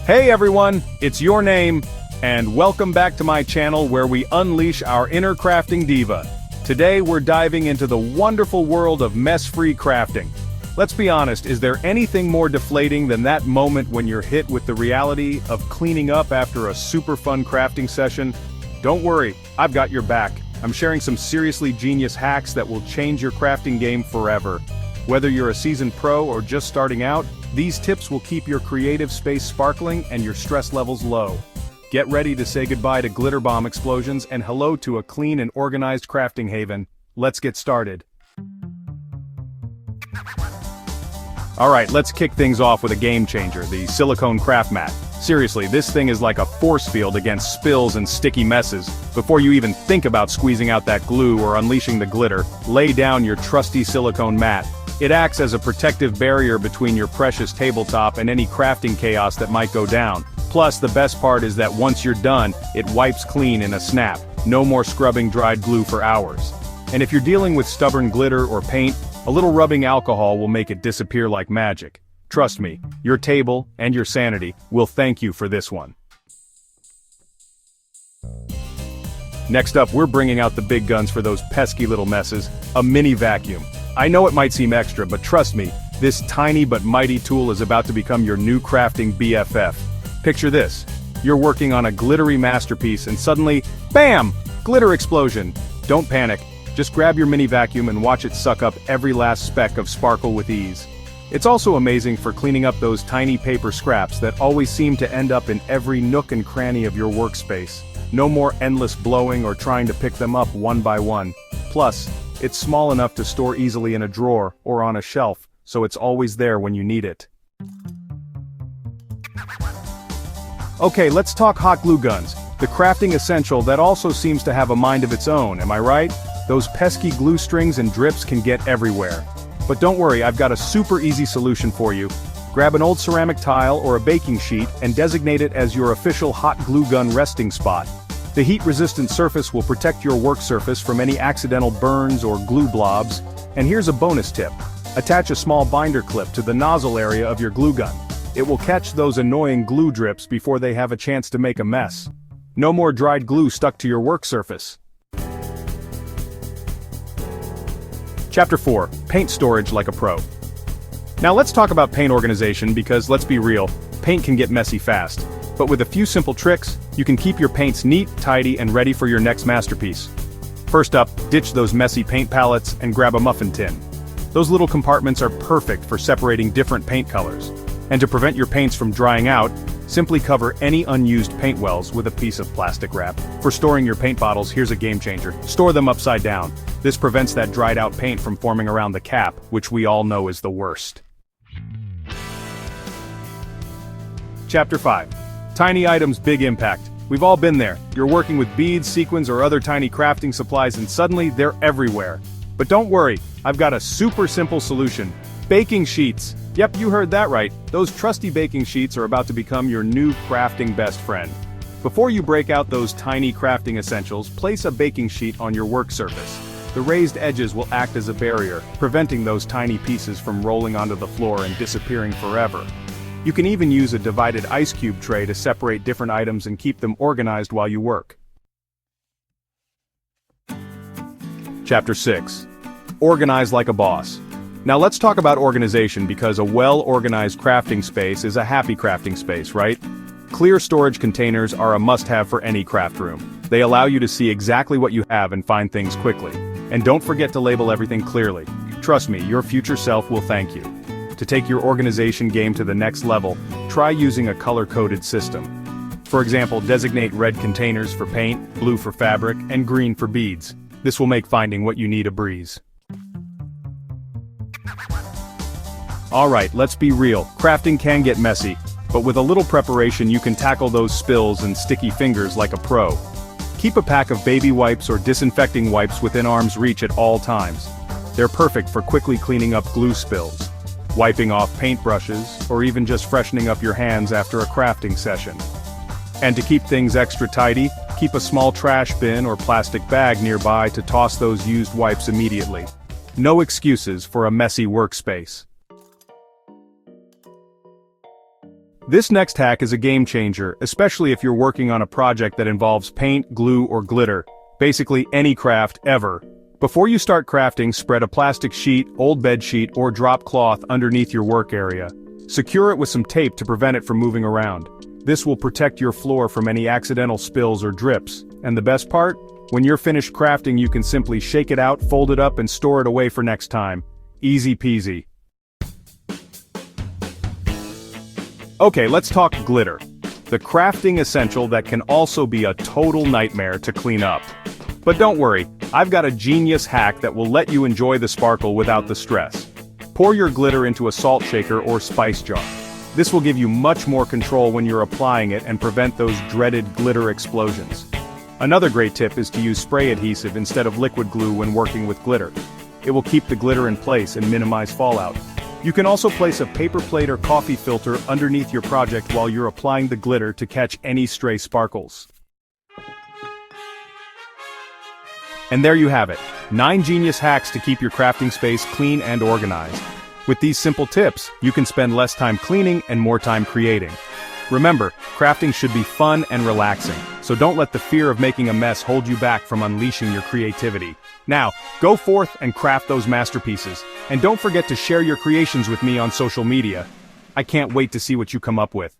Hey everyone, it's your name, and welcome back to my channel where we unleash our inner crafting diva. Today we're diving into the wonderful world of mess-free crafting. Let's be honest, is there anything more deflating than that moment when you're hit with the reality of cleaning up after a super fun crafting session? Don't worry, I've got your back. I'm sharing some seriously genius hacks that will change your crafting game forever. Whether you're a seasoned pro or just starting out, these tips will keep your creative space sparkling and your stress levels low. Get ready to say goodbye to glitter bomb explosions and hello to a clean and organized crafting haven. Let's get started. Alright, let's kick things off with a game changer, the silicone craft mat. Seriously, this thing is like a force field against spills and sticky messes. Before you even think about squeezing out that glue or unleashing the glitter, lay down your trusty silicone mat. It acts as a protective barrier between your precious tabletop and any crafting chaos that might go down. Plus, the best part is that once you're done, it wipes clean in a snap. No more scrubbing dried glue for hours. And if you're dealing with stubborn glitter or paint, a little rubbing alcohol will make it disappear like magic. Trust me, your table and your sanity will thank you for this one. Next up, we're bringing out the big guns for those pesky little messes, a mini vacuum. I know it might seem extra, but trust me, this tiny but mighty tool is about to become your new crafting BFF. Picture this. You're working on a glittery masterpiece and suddenly, BAM! Glitter explosion. Don't panic. Just grab your mini vacuum and watch it suck up every last speck of sparkle with ease. It's also amazing for cleaning up those tiny paper scraps that always seem to end up in every nook and cranny of your workspace. No more endless blowing or trying to pick them up one by one. Plus, it's small enough to store easily in a drawer or on a shelf, so it's always there when you need it. Okay, let's talk hot glue guns, the crafting essential that also seems to have a mind of its own, am I right? Those pesky glue strings and drips can get everywhere. But don't worry, I've got a super easy solution for you. Grab an old ceramic tile or a baking sheet and designate it as your official hot glue gun resting spot. The heat-resistant surface will protect your work surface from any accidental burns or glue blobs. And here's a bonus tip. Attach a small binder clip to the nozzle area of your glue gun. It will catch those annoying glue drips before they have a chance to make a mess. No more dried glue stuck to your work surface. Chapter 4. Paint storage like a pro. Now let's talk about paint organization because let's be real, paint can get messy fast. But with a few simple tricks, you can keep your paints neat, tidy, and ready for your next masterpiece. First up, ditch those messy paint palettes and grab a muffin tin. Those little compartments are perfect for separating different paint colors. And to prevent your paints from drying out, simply cover any unused paint wells with a piece of plastic wrap. For storing your paint bottles, here's a game changer. Store them upside down. This prevents that dried out paint from forming around the cap, which we all know is the worst. Chapter 5. Tiny items, big impact. We've all been there. You're working with beads, sequins, or other tiny crafting supplies and suddenly they're everywhere. But don't worry, I've got a super simple solution. Baking sheets. Yep, you heard that right. Those trusty baking sheets are about to become your new crafting best friend. Before you break out those tiny crafting essentials, place a baking sheet on your work surface. The raised edges will act as a barrier, preventing those tiny pieces from rolling onto the floor and disappearing forever. You can even use a divided ice cube tray to separate different items and keep them organized while you work. Chapter 6. Organize like a boss. Now let's talk about organization because a well-organized crafting space is a happy crafting space, right? Clear storage containers are a must-have for any craft room. They allow you to see exactly what you have and find things quickly. And don't forget to label everything clearly. Trust me, your future self will thank you. To take your organization game to the next level, try using a color-coded system. For example, designate red containers for paint, blue for fabric, and green for beads. This will make finding what you need a breeze. Alright, let's be real, crafting can get messy, but with a little preparation you can tackle those spills and sticky fingers like a pro. Keep a pack of baby wipes or disinfecting wipes within arm's reach at all times. They're perfect for quickly cleaning up glue spills, wiping off paintbrushes, or even just freshening up your hands after a crafting session. And to keep things extra tidy, keep a small trash bin or plastic bag nearby to toss those used wipes immediately. No excuses for a messy workspace. This next hack is a game changer, especially if you're working on a project that involves paint, glue, or glitter. Basically any craft ever. Before you start crafting, spread a plastic sheet, old bed sheet, or drop cloth underneath your work area. Secure it with some tape to prevent it from moving around. This will protect your floor from any accidental spills or drips. And the best part? When you're finished crafting, you can simply shake it out, fold it up, and store it away for next time. Easy peasy. Okay, let's talk glitter. The crafting essential that can also be a total nightmare to clean up. But don't worry, I've got a genius hack that will let you enjoy the sparkle without the stress. Pour your glitter into a salt shaker or spice jar. This will give you much more control when you're applying it and prevent those dreaded glitter explosions. Another great tip is to use spray adhesive instead of liquid glue when working with glitter. It will keep the glitter in place and minimize fallout. You can also place a paper plate or coffee filter underneath your project while you're applying the glitter to catch any stray sparkles. And there you have it, 9 genius hacks to keep your crafting space clean and organized. With these simple tips, you can spend less time cleaning and more time creating. Remember, crafting should be fun and relaxing, so don't let the fear of making a mess hold you back from unleashing your creativity. Now, go forth and craft those masterpieces, and don't forget to share your creations with me on social media. I can't wait to see what you come up with.